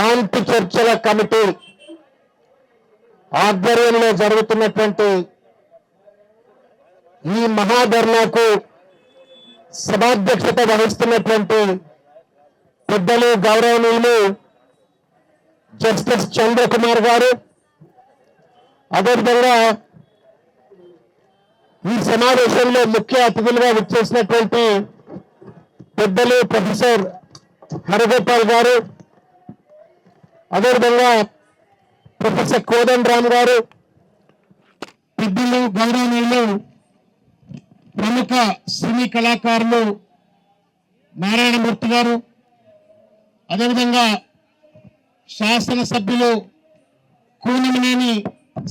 శాంతి చర్చల కమిటీ ఆధ్వర్యంలో జరుగుతున్నటువంటి ఈ మహాధర్నాకు సభాధ్యక్షత వహిస్తున్నటువంటి పెద్దలు గౌరవనీయులు జస్టిస్ చంద్రకుమార్ గారు, అదేవిధంగా ఈ సమావేశంలో ముఖ్య అతిథులుగా విచ్చేసినటువంటి పెద్దలు ప్రొఫెసర్ హరగోపాల్ గారు, అదేవిధంగా ప్రొఫెసర్ కోదండరామ్ గారు, పెద్దలు గౌరవనీయులు ప్రముఖ సినీ కళాకారులు నారాయణమూర్తి గారు, అదేవిధంగా శాసనసభ్యులు కూనమనేని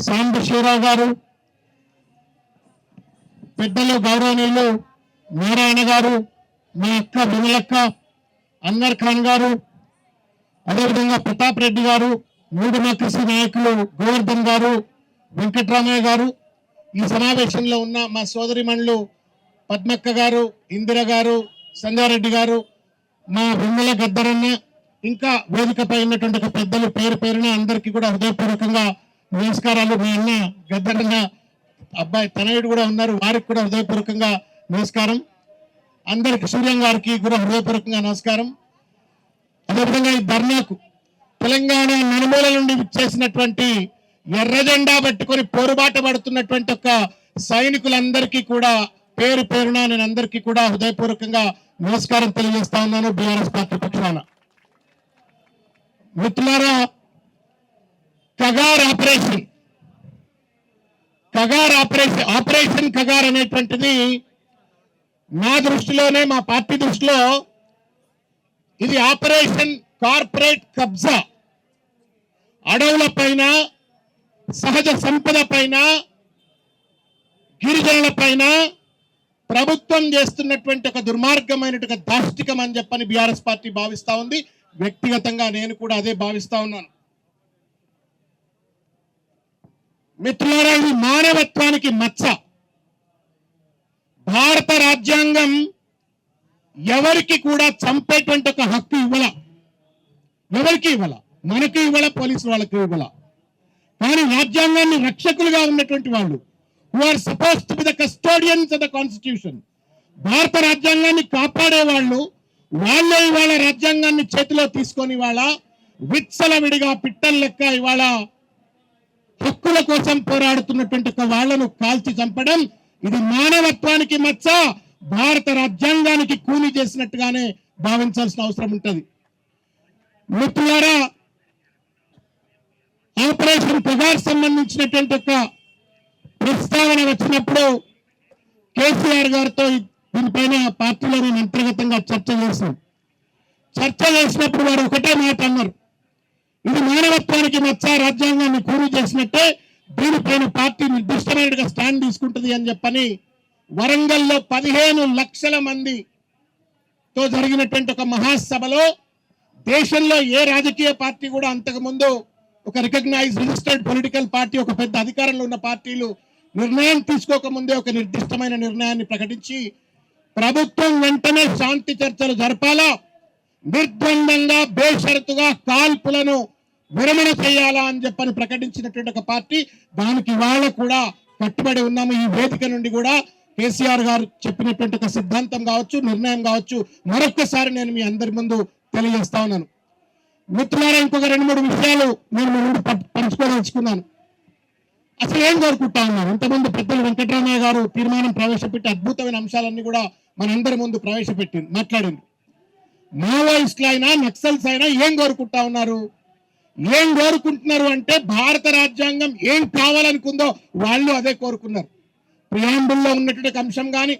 సాంబశివరావు గారు, పెద్దలు గౌరవనీయులు నారాయణ గారు, మా అక్క విమలక్క, అన్వర్ ఖాన్ గారు, అదేవిధంగా ప్రతాప్ రెడ్డి గారు, మూడు డెమోక్రసీ నాయకులు గోవర్ధన్ గారు, వెంకట్రామయ్య గారు, ఈ సమావేశంలో ఉన్న మా సోదరిమణులు పద్మక్క గారు, ఇందిర గారు, సంగారెడ్డి గారు, మా విమల గద్దరన్న, ఇంకా వేదికపై ఉన్నటువంటి పెద్దలు పేరు పేరున అందరికీ కూడా హృదయపూర్వకంగా నమస్కారాలు. మీ అన్న గద్దరన్న అబ్బాయి తనయుడు కూడా ఉన్నారు, వారికి కూడా హృదయపూర్వకంగా నమస్కారం. అందరికి సూర్యం గారికి కూడా హృదయపూర్వకంగా నమస్కారం. అదేవిధంగా ఈ ధర్నాకు తెలంగాణ నలుమూల నుండి చేసినటువంటి ఎర్ర జెండా పట్టుకొని పోరుబాట పడుతున్నటువంటి ఒక సైనికులందరికీ కూడా పేరు పేరున నేను అందరికీ కూడా హృదయపూర్వకంగా నమస్కారం తెలియజేస్తా ఉన్నాను. బీఆర్ఎస్ పార్టీ పక్షాన మిత్రులారా, కగార్ ఆపరేషన్ కగార్ అనేటువంటిది నా దృష్టిలోనే, మా పార్టీ దృష్టిలో ఇది ఆపరేషన్ కార్పొరేట్ కబ్జా. అడవుల పైన, సహజ సంపద పైన, గిరిజనుల పైన ప్రభుత్వం చేస్తున్నటువంటి ఒక దుర్మార్గమైనటువంటి దాష్టికం అని చెప్పని బీఆర్ఎస్ పార్టీ భావిస్తా ఉంది. వ్యక్తిగతంగా నేను కూడా అదే భావిస్తా ఉన్నాను. మిత్రులారా, ఇది మానవత్వానికి మచ్చ. భారత రాజ్యాంగం ఎవరికి కూడా చంపేటువంటి ఒక హక్కు ఇవ్వాల, ఎవరికి ఇవ్వాల, మనకి ఇవ్వాల, పోలీసులు వాళ్ళకి ఇవ్వాల. కానీ రాజ్యాంగాన్ని రక్షకులుగా ఉన్నటువంటి వాళ్ళు, who are supposed to be the custodians of the constitution, భారత రాజ్యాంగాన్ని కాపాడే వాళ్ళు, వాళ్ళే ఇవాళ రాజ్యాంగాన్ని చేతిలో తీసుకొని ఇవాళ విచ్చలవిడిగా పిట్టల లెక్క ఇవాళ హక్కుల కోసం పోరాడుతున్నటువంటి వాళ్ళను కాల్చి చంపడం, ఇది మానవత్వానికి మచ్చ. భారత రాజ్యాంగానికి కూని చేసినట్టుగానే భావించాల్సిన అవసరం ఉంటుంది. మిత్రులారా, ఆపరేషన్ కగార్ సంబంధించినటువంటి ఒక ప్రస్తావన వచ్చినప్పుడు కేసీఆర్ గారితో దీనిపైన పార్టీలో నేను అంతర్గతంగా చర్చ చేసినప్పుడు వారు ఒకటే మాట అన్నారు, ఇది మానవత్వానికి మచ్చ, రాజ్యాంగాన్ని కూని చేసినట్టే, దీనిపైన పార్టీ నిర్దిష్టమైనట్టుగా స్టాండ్ తీసుకుంటుంది అని చెప్పని వరంగల్లో 15 లక్షల మందితో జరిగినటువంటి ఒక మహాసభలో, దేశంలో ఏ రాజకీయ పార్టీ కూడా అంతకుముందు ఒక రికగ్నైజ్ రిజిస్టర్డ్ పొలిటికల్ పార్టీ, ఒక పెద్ద అధికారంలో ఉన్న పార్టీలు నిర్ణయం తీసుకోకముందే ఒక నిర్దిష్టమైన నిర్ణయాన్ని ప్రకటించి ప్రభుత్వం వెంటనే శాంతి చర్చలు జరపాలా, నిర్ద్వందంగా బేషరతుగా కాల్పులను విరమణ చేయాలా అని చెప్పని ప్రకటించినటువంటి ఒక పార్టీ. దానికి ఇవాళ కూడా కట్టుబడి ఉన్నాము. ఈ వేదిక నుండి కూడా కేసీఆర్ గారు చెప్పినటువంటి ఒక సిద్ధాంతం కావచ్చు, నిర్ణయం కావచ్చు, మరొక్కసారి నేను మీ అందరి ముందు తెలియజేస్తా ఉన్నాను. మిత్రులారా, ఇంకొక 2-3 విషయాలు నేను మీ ముందు పంచుకోదలుచుకున్నాను. అసలు ఏం కోరుకుంటా ఉన్నాను, ఇంతకుముందు పెద్దలు వెంకటరామయ్య గారు తీర్మానం ప్రవేశపెట్టి అద్భుతమైన అంశాలన్నీ కూడా మనందరి ముందు మాట్లాడింది. మావోయిస్టులు అయినా, నక్సల్స్ అయినా ఏం కోరుకుంటా ఉన్నారు, ఏం కోరుకుంటున్నారు అంటే భారత రాజ్యాంగం ఏం కావాలనుకుందో వాళ్ళు అదే కోరుకున్నారు. ప్రియాంబుల్లో ఉన్నటువంటి అంశం కానీ,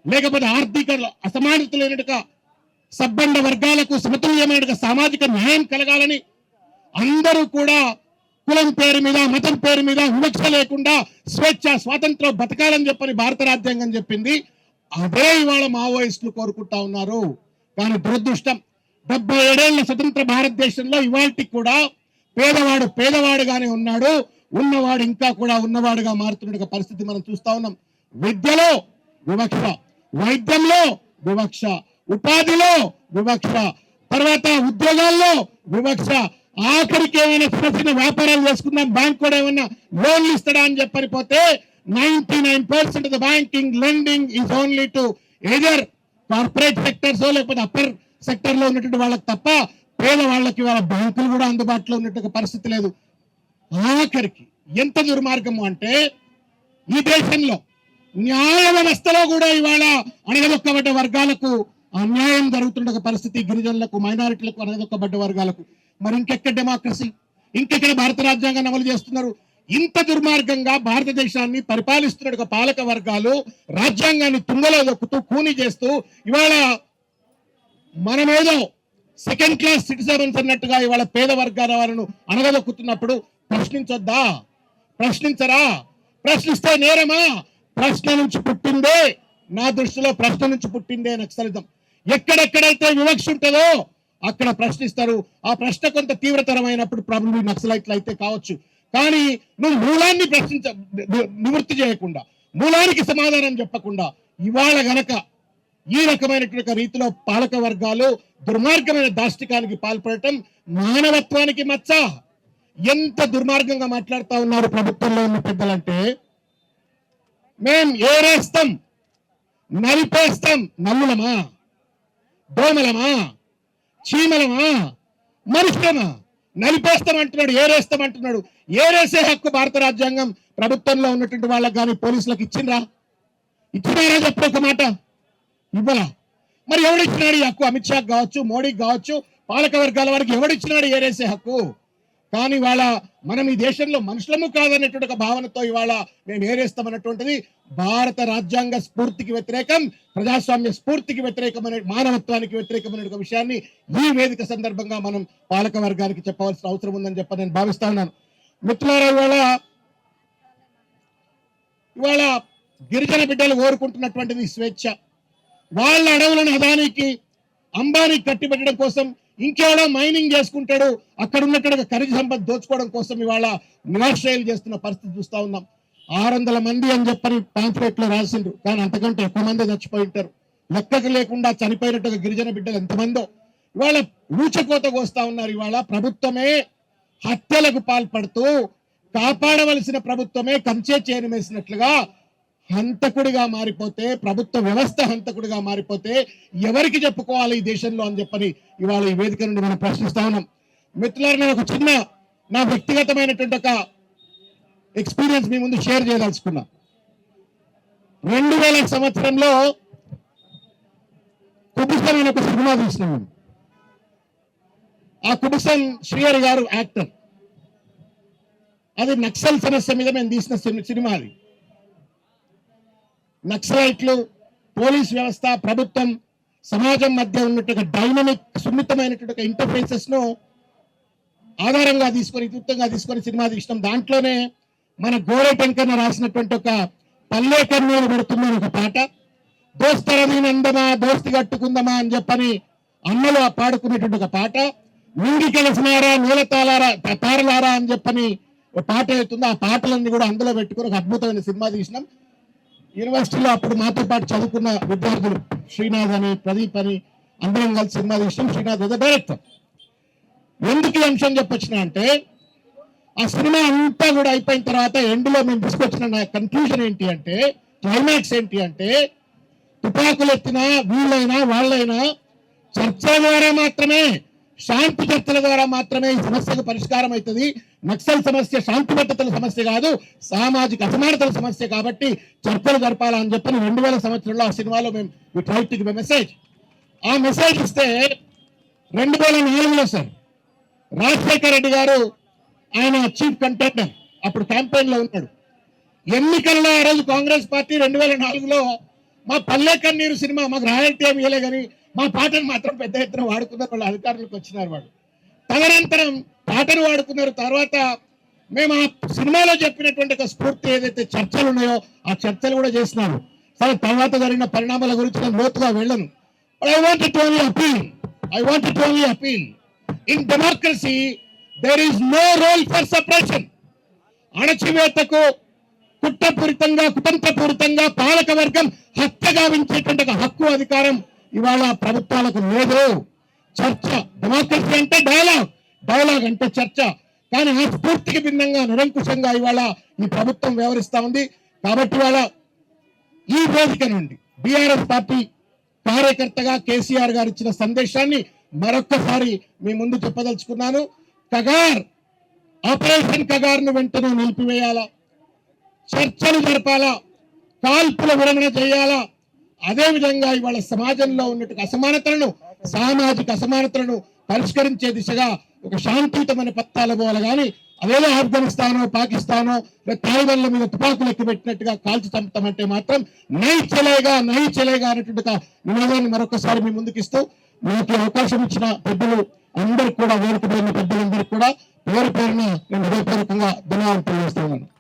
లేకపోతే ఆర్థిక అసమానతలైనట్టుగా సబ్బండ వర్గాలకు సమతుల్యమైన సామాజిక న్యాయం కలగాలని, అందరూ కూడా కులం పేరు మీద, మతం పేరు మీద వివక్ష లేకుండా స్వేచ్ఛ స్వాతంత్రం బతకాలని చెప్పని భారత రాజ్యాంగం చెప్పింది. అదే ఇవాళ మావోయిస్టులు కోరుకుంటా ఉన్నారు. కానీ దురదృష్టం, 77 ఏళ్ల స్వతంత్ర భారతదేశంలో ఇవాళకి కూడా పేదవాడు పేదవాడుగానే ఉన్నాడు, ఉన్నవాడు ఇంకా కూడా ఉన్నవాడుగా మారుతున్న పరిస్థితి మనం చూస్తా ఉన్నాం. విద్యలో వివక్ష, వైద్యంలో వివక్ష, ఉపాధిలో వివక్ష, తర్వాత ఉద్యోగాల్లో వివక్ష, ఆఖరికి ఏమైనా చిన్న చిన్న వ్యాపారాలు చేసుకుందాం, బ్యాంక్ కూడా ఏమైనా లోన్లు ఇస్తాడా అని చెప్పని పోతే 99% of the banking lending is only to either corporate sectors లేకపోతే అప్పర్ సెక్టర్ లో ఉన్నటువంటి వాళ్ళకి తప్ప పేద వాళ్ళకి వాళ్ళ బ్యాంకులు కూడా అందుబాటులో ఉన్నట్టు పరిస్థితి లేదు. ఆఖరికి ఎంత దుర్మార్గము అంటే ఈ దేశంలో న్యాయ వ్యవస్థలో కూడా ఇవాళ అణగదొక్కబడ్డ వర్గాలకు అన్యాయం జరుగుతున్న పరిస్థితి, గిరిజనులకు, మైనారిటీలకు, అణగదొక్కబడ్డ వర్గాలకు. మరి ఇంకెక్కడ డెమోక్రసీ, ఇంకెక్కడ భారత రాజ్యాంగాన్ని అమలు చేస్తున్నారు? ఇంత దుర్మార్గంగా భారతదేశాన్ని పరిపాలిస్తున్న పాలక వర్గాలు రాజ్యాంగాన్ని తుంగలో దొక్కుతూ కూని చేస్తూ ఇవాళ మనమేదో సెకండ్ క్లాస్ సిటిజన్స్ అన్నట్టుగా ఇవాళ పేద వర్గాల వాళ్ళను అణగదొక్కుతున్నప్పుడు ప్రశ్నించొద్దా? ప్రశ్నించరా? ప్రశ్నిస్తే నేరమా? ప్రశ్న నుంచి పుట్టిందే, నా దృష్టిలో ప్రశ్న నుంచి పుట్టిందే నక్సలిజం. ఎక్కడెక్కడైతే వివక్ష ఉంటుందో అక్కడ ప్రశ్నిస్తారు. ఆ ప్రశ్న కొంత తీవ్రతరమైనప్పుడు ప్రాబ్లం నక్సలైట్లు అయితే కావచ్చు. కానీ నువ్వు మూలాన్ని నివృత్తి చేయకుండా, మూలానికి సమాధానం చెప్పకుండా ఇవాళ గనక ఈ రకమైనటువంటి రీతిలో పాలక వర్గాలు దుర్మార్గమైన దాష్టికానికి పాల్పడటం మానవత్వానికి మచ్చ. ఎంత దుర్మార్గంగా మాట్లాడుతూ ఉన్నారు ప్రభుత్వంలో ఉన్న పెద్దలంటే, మేం ఏరేస్తాం, నలిపేస్తాం. నల్లులమా, దోమలమా, చీమలమా, మనుషులమా? నలిపేస్తాం అంటున్నాడు, ఏరేస్తాం అంటున్నాడు. ఏరేసే హక్కు భారత రాజ్యాంగం ప్రభుత్వంలో ఉన్నటువంటి వాళ్ళకి కానీ పోలీసులకు ఇచ్చిండ్రా? ఇచ్చినారా? చెప్పు ఒక మాట. ఇవ్వలా. మరి ఎవడిచ్చినాడు ఈ హక్కు? అమిత్ షాకి కావచ్చు, మోడీకి కావచ్చు, పాలక వర్గాల వారికి ఎవడిచ్చినాడు ఏరేసే హక్కు? కానీ ఇవాళ మనం ఈ దేశంలో మనుషులము కాదనేటువంటి ఒక భావనతో ఇవాళ మేము ఏరేస్తామన్నటువంటిది భారత రాజ్యాంగ స్ఫూర్తికి వ్యతిరేకం, ప్రజాస్వామ్య స్ఫూర్తికి వ్యతిరేకమైన, మానవత్వానికి వ్యతిరేకమైన ఒక విషయాన్ని ఈ వేదిక సందర్భంగా మనం పాలక వర్గానికి చెప్పవలసిన అవసరం ఉందని చెప్పి నేను భావిస్తా ఉన్నాను. మిత్రులారా, ఇవాళ గిరిజన బిడ్డలు కోరుకుంటున్నటువంటిది స్వేచ్ఛ. వాళ్ళ అడవులను అదానికి, అంబానికి కట్టిపెట్టడం కోసం ఇంకేదో మైనింగ్ చేసుకుంటాడు, అక్కడ ఉన్నటువంటి ఖనిజ సంపద దోచుకోవడం కోసం ఇవాళ నిరాశ్రయాలు చేస్తున్న పరిస్థితి చూస్తా ఉన్నాం. 600 మంది అని చెప్పని పాంఫ్లెట్ లో రాసిండ్రు, కానీ అంతకంటే ఎక్కువ మంది చచ్చిపోయి ఉంటారు. లెక్కకు లేకుండా చనిపోయినట్టుగా గిరిజన బిడ్డలు ఎంతమందో ఇవాళ ఊచకోత కోస్తా ఉన్నారు. ఇవాళ ప్రభుత్వమే హత్యలకు పాల్పడుతూ కాపాడవలసిన ప్రభుత్వమే కంచే చేరుమేసినట్లుగా హంతకుడిగా మారిపోతే, ప్రభుత్వ వ్యవస్థ హంతకుడిగా మారిపోతే ఎవరికి చెప్పుకోవాలి ఈ దేశంలో అని చెప్పని ఇవాళ ఈ వేదిక నుండి మనం ప్రశ్నిస్తా ఉన్నాం. మిత్రులారా, నేను ఒక చిన్న నా వ్యక్తిగతమైనటువంటి ఒక ఎక్స్పీరియన్స్ మీ ముందు షేర్ చేయదలుచుకున్నా. 2000 సంవత్సరంలో కుబుసం అనే ఒక సినిమా తీసినాం. ఆ కుబుసం శ్రీహరి గారు యాక్టర్. అది నక్సల్ సమస్య మీద మేము తీసిన సినిమా. అది నక్సలైట్లు, పోలీస్ వ్యవస్థ, ప్రభుత్వం, సమాజం మధ్య ఉన్నట్టు డైనమిక్, సున్నితమైనటువంటి ఇంటర్ఫేసెస్ ను ఆధారంగా తీసుకొని, ఇతివృత్తంగా తీసుకొని సినిమా తీసినాం. దాంట్లోనే మన గోరే టెంకన్న రాసినటువంటి ఒక పల్లె కన్నీరు పడుతున్న ఒక పాట, దోస్తరమీన అందమా దోస్తి కట్టుకుందమా అని చెప్పని అన్నలు పాడుకునేటువంటి ఒక పాట, నింగి కలిసినారా నీల తారలారా అని చెప్పని ఒక పాట అవుతుంది. ఆ పాటలన్నీ కూడా అందులో పెట్టుకుని ఒక అద్భుతమైన సినిమా తీసినాం. యూనివర్సిటీలో అప్పుడు మాతో పాటు చదువుకున్న విద్యార్థులు శ్రీనాథ్ అని, ప్రదీప్ అని అందరం కలిసి సినిమా తీసినాం. శ్రీనాథ్ డైరెక్టర్. ఎందుకు ఈ అంశం చెప్పొచ్చిన అంటే, ఆ సినిమా అంతా కూడా అయిపోయిన తర్వాత ఎండ్లో మేము తీసుకొచ్చిన కన్క్లూజన్ ఏంటి అంటే, క్లైమాక్స్ ఏంటి అంటే, తుపాకులు ఎత్తినా వీళ్ళైనా వాళ్ళైనా చర్చల ద్వారా మాత్రమే, శాంతి చర్చల ద్వారా మాత్రమే ఈ సమస్యకు పరిష్కారం అవుతుంది. నక్సల్ సమస్య శాంతి భద్రతల సమస్య కాదు, సామాజిక అసమానతల సమస్య. కాబట్టి చర్చలు జరపాలని చెప్పని 2000 సంవత్సరంలో ఆ సినిమాలో మేము try to give a message. ఆ మెసేజ్ ఇస్తే 2004లో సార్ రాజశేఖర రెడ్డి గారు, ఆయన చీఫ్ కంటెండర్, అప్పుడు క్యాంపెయిన్ లో ఉన్నాడు. ఎన్నికల్లో ఆ రోజు కాంగ్రెస్ పార్టీ 2004లో మా పల్లె కన్నీరు సినిమా, మాకు రాయల్టీ ఏమి ఇవ్వలే కానీ మా పాటను మాత్రం పెద్ద ఎత్తున వాడుకున్నారు. వాళ్ళు అధికారులకు వచ్చినారు. వాళ్ళు తదనంతరం పాటను వాడుకున్నారు. తర్వాత మేము ఆ సినిమాలో చెప్పినటువంటి ఒక స్ఫూర్తి ఏదైతే చర్చలు ఉన్నాయో ఆ చర్చలు కూడా చేసినారు. సరే, తర్వాత జరిగిన పరిణామాల గురించి నేను లోతుగా వెళ్ళను. I wanted to only appeal in democracy there is no role for suppression. అణచివేతకు కుట్రపూరితంగా, కుతంత్రపూరితంగా పాలక వర్గం హత్య గావించేటువంటి హక్కు, అధికారం ఇవాళ ప్రభుత్వాలకు లేదు. చర్చ, డెమోక్రసీ అంటే డైలాగ్. డైలాగ్ అంటే చర్చ. కానీ ఆ స్ఫూర్తికి భిన్నంగా నిరంకుశంగా ఇవాళ ఈ ప్రభుత్వం వ్యవహరిస్తా ఉంది. కాబట్టి ఇవాళ ఈ వేదిక నుండి బీఆర్ఎస్ పార్టీ కార్యకర్తగా కేసీఆర్ గారు ఇచ్చిన సందేశాన్ని మరొక్కసారి మీ ముందు చెప్పదలుచుకున్నాను. కగార్ ఆపరేషన్ కగార్ను వెంటనే నిలిపివేయాలా, చర్చలు జరపాలా, కాల్పుల విరమణ చేయాలా. అదేవిధంగా ఇవాళ సమాజంలో ఉన్నట్టు అసమానతలను, సామాజిక అసమానతలను పరిష్కరించే దిశగా ఒక శాంతియుతమైన పత్తాల పోవాలి. కానీ అదేదో ఆఫ్ఘనిస్తానో పాకిస్తానో తాలిబాన్ల మీద తుపాకులు ఎక్కి పెట్టినట్టుగా కాల్చి చంపుతామంటే మాత్రం నై చలేగా అనేటువంటి నినాదాన్ని మరొకసారి మీ ముందుకు ఇస్తూ నాకు అవకాశం ఇచ్చిన పెద్దలు అందరికి కూడా, వేదిక పైన పెద్దలందరికీ కూడా పేరు పేరున నేను హృదయపూర్వకంగా ధన్యవాదాలు తెలియజేస్తున్నాను.